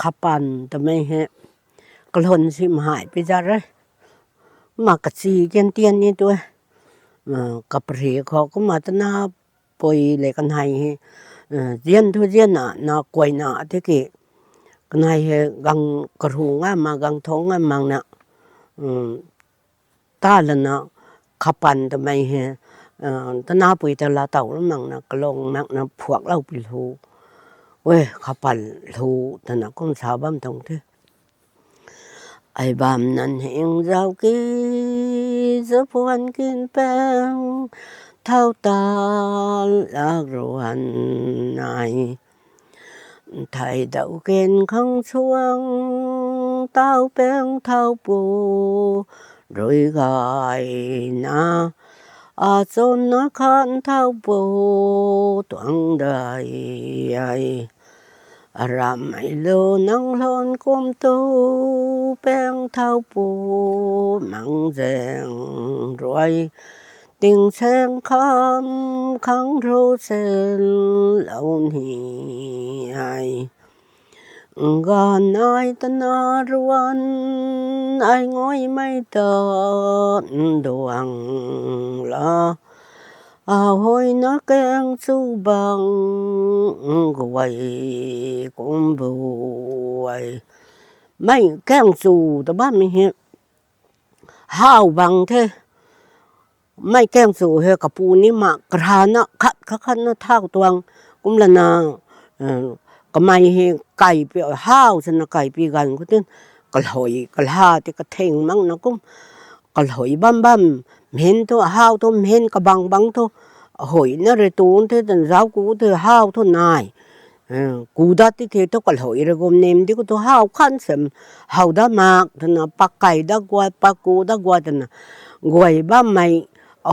ขับปั่นแต่ไม่เห็นกระหล่นสิมหายไปจ้าเลยมากระซีเตียนเตียนนี่ตัวกับเรียเขาก็มาตั้งนาปอยเลยกันให้เจียนทุเจียนน่ะกวยน่ะที่กี่กันให้กังกระหูง่ามากังท้องง่ามังน่ะตาละน่ะขับปั่นแต่ไม่เห็นตั้งนาปอยแต่ละเต่าแล้วมังน่ะกระลงมังน่ะพวกเราไปหูเว้ยขับปั่นหูแต่น่ะก็สาวบ้านตรงที่ไอ้บ้านนั้นเห็นเรากี่จะพวนกินแป้งเท่าตาลากรวนนายไทยดาวเกณฑ์ข้างช่วงเต้าแป้งเท่าปูrồi gài na chôn nó khăn thao bồ toàn đời làm mày lô nắng lon côm tô bèn thao bồ mặn rèn rồi tình sen khăm khăn rô sen lâu nhì gần ai tân ruan ai ngồi mây tận đoàn la hồi nó keng su bằng quay cũng bùi mấy keng su tao bắt mình hiện hào bằng thế mấy keng su he cặp pu ni mà khăn nó khăn nó thao tuang cũng là naก็ไม่เห็นไก่ไปห้าวฉันไก่ไปกันก็ตึ้งก็หอยก็หาที่ก็เท่งมั่งนะก็หอยบ้ามเห็นตัวห้าวตัวเห็นก็บังตัวหอยนั่นเลยตัวที่ตอนเช้ากูที่ห้าวตัวนายกูได้ที่ตัวก็หอยเลยก็เนมที่ก็ตัวห้าวขันเสมห้าวได้มากท่านปักไก่ได้กว่าปักกูได้กว่าท่านกวยบ้ามไม่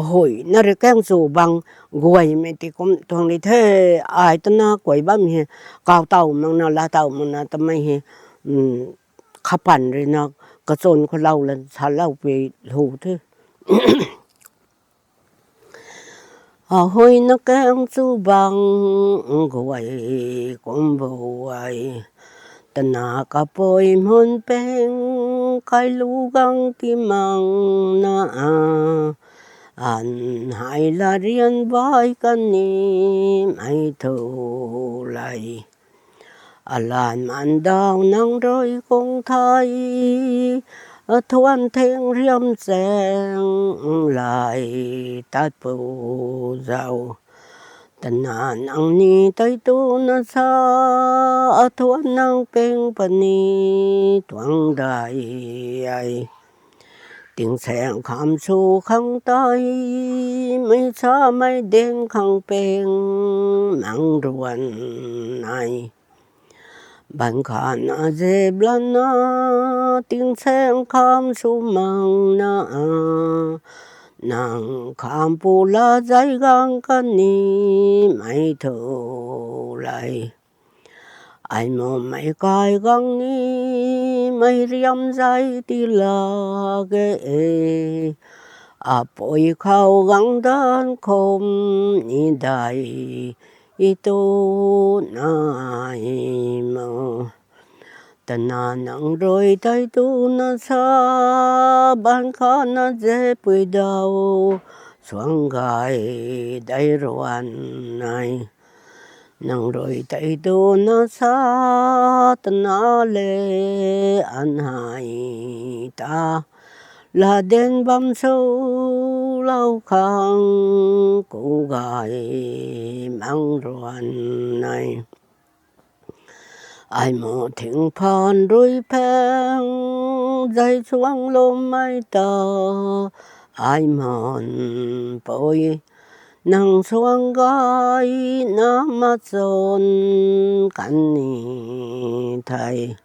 hồi nó rồi cái số bằng quầy mấy thì cũng thường đi thế ai tên nó quầy bấm he cao tàu mang nó la tàu mang nó tầm mấy he khắp hẳn rồi nó cái zone của lâu là sao lâu về hù thế hồi nó cái số bằng quầy cũng quầy tên nó cả bồi môn bèn cái lũ găng tim mang na anh hai là riêng vai căn ni mai thù lại lan man đào nắng rồi không thấy thuần thiên riêng sáng lại tát bù giàu tân nắng ni tay tu na sa thuần nắng bên pani tuang đại tiếng sáng khám su khăng tay mấy xa mấy đen khăng bèn mang ruộng này bạn khán dẹp lan na tiếng sáng khám su mang na nàng khám bù la dây gang căn ni mấy thù lại ai mà mấy cái găng ni mấy riêng dây đi là cái bồi khâu găng đơn không ni đại tu nai mà tân nắng rồi tay tu na sa ban khó na dễ bụi đầu xuống gai đầy ruộng này nắng rồi tay tu na sa tân lệ an hai ta là đen băm sâu lâu khang cô gái mang ruộng này ai mà thỉnh phan rồi phèn dây xuống lôm mai tờ ai mà bồi nắng xuống gai nắm mắt dồn cắn ni thầy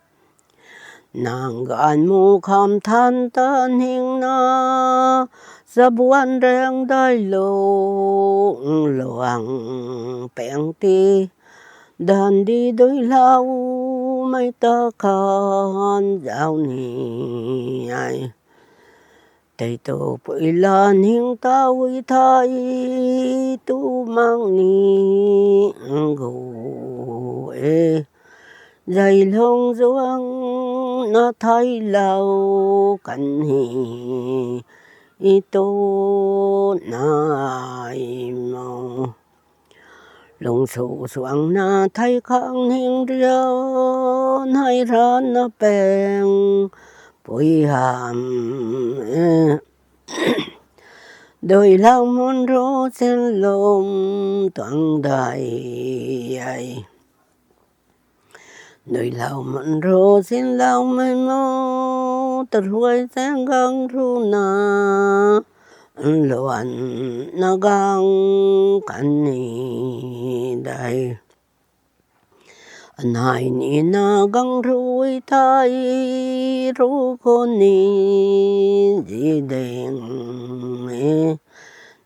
nàng gan mu kham than tan hình na sa buan reng dai lo loang peng ti đàn đi đôi lao mấy ta khan dạo ni ai tay tô bụi lan hình tao uy thay tu mang ni gù dày lông ruộng nó thấy lâu cần hi tô nai mong lông sụ xuống na thấy khang hình riêu hay ra nó bèn bụi hàm đôi lòng muốn rô trên lông toàn đầy đôi lòng muốn rô trên lòng mây mô tật huay sáng găng ru na loạn na găng cắn ni đầy nai ni na găng ruồi thay ru con ni gì đèn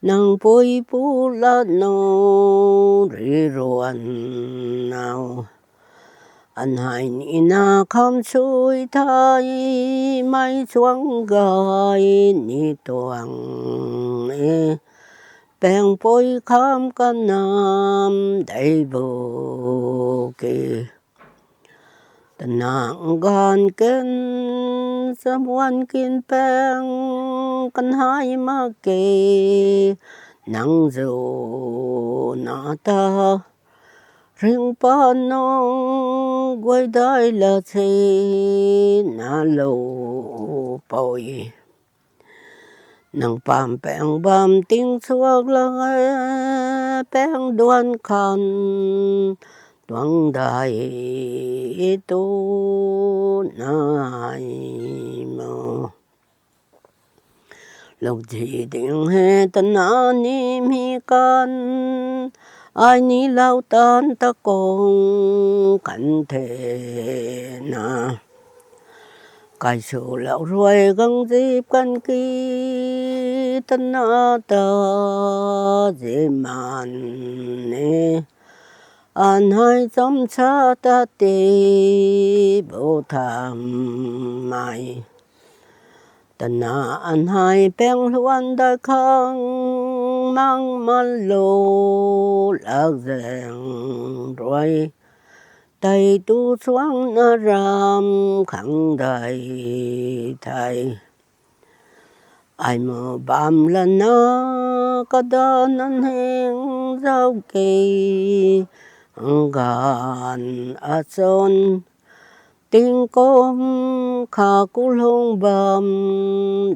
nang bôi bù la nô rì ruan nào hai ni na kham suy thay mai chuang gai ni tuang bèn bôi kham can nam đầy bồ kê nàng gan ken someone kin bèn can hai ma kê nang dù na ta riêng pa nong quay đại là thế na lâu bồi nang pam bèn bam tiếng suộc là bèn đoan khăn toang đại tu nai mô lâu chỉ tiếng hè tân an mi can ai ni lao tan ta con cảnh thể na cái số lão ruồi găng dịp căn kỳ tân na ta dễ màn nè an hai tâm cha ta tê bồ tham mai tân na an hai bèn luan đại khang mang man lô lạc rèn rồi tay tu xoang na ram khẳng đại thầy ai mơ bám lần na có đa nan hẹn giao kỳ gan a son tiếng com khả cú lông bám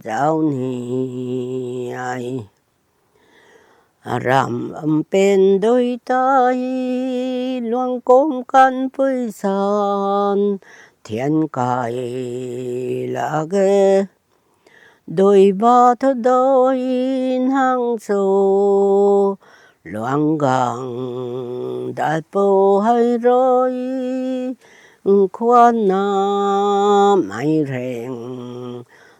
giao ni ai ram âm bên đôi tay loang côm căn với san thiên cài là ghê đôi ba thơ đôi hang sô loang gang đại bộ hay rồi khoan na mai rèn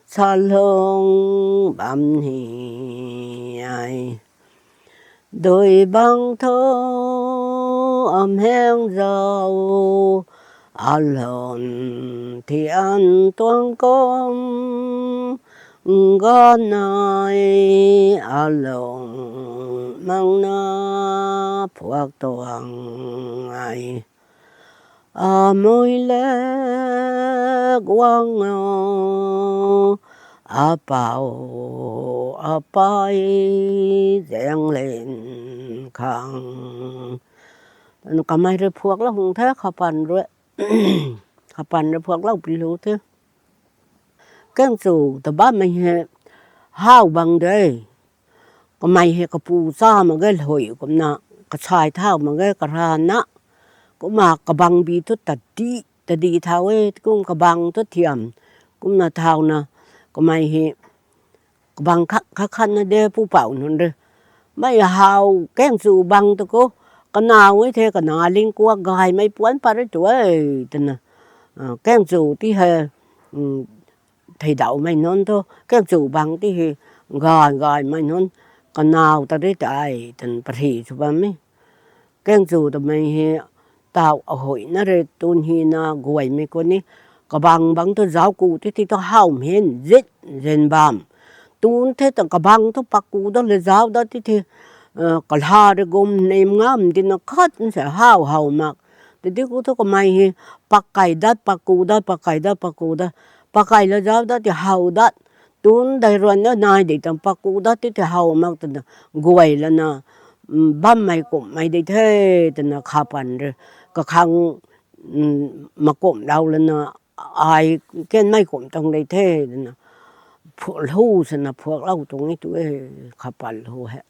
sa lông bám hi ai đôi băng thơ âm heng dầu alon thì ăn toang com gan này alon mang na phuak toang ai môi lẽ quang bảo pai giang lên khang cái mai rồi phuak là hùng thế khapan rồi khapan rồi phuak là bị lú thế cái chủ tờ ba mình hệ hao bằng đấy cái mai hệ cái pu sa mà cái hồi cũng nè cái chai thao mà cái ra nè cũng mà cái bằng bị tốt tật đi thao ấy cũng cái bằng tốt thiểm cũng là thao nè cái mai hệ cái bằng khắc khăn nó đeo pu bảo nữa rồi mấy hao cái chủ bằng tôi cô cái nào ấy thế cái nào liên quan gai mấy cuốn pa đấy tuổi tên nè cái chủ tí hè thầy đậu mày non thôi cái chủ bằng tí hè gai mày non cái nào ta đấy tại tên bát thị chụp mấy cái chủ tụi mày hè tao ở hội nó rồi tuần hi na gọi mấy con ní cái bằng tôi giáo cụ thì tôi hao miên giết dân bám tuần thế tao cái bằng tôi bắt cụ đó là giáo đó thì cái hà rồi gồm nem ngắm thì nó khát nó sẽ hao mà Jadi ku to ko mai pakai dat pakudat pakai dat pakudat pakai la giáo dat thì hầu dat tun dai ruan na nai de tam pakudat thì hầu mak tan guai la na bam mai cũng mai de the tan khapan re ka khang mà cũng đau lên ai cái mai cũng trong đây thế phụ lưu sinh là phụ lâu trong ấy tụi khắp bản lưu hết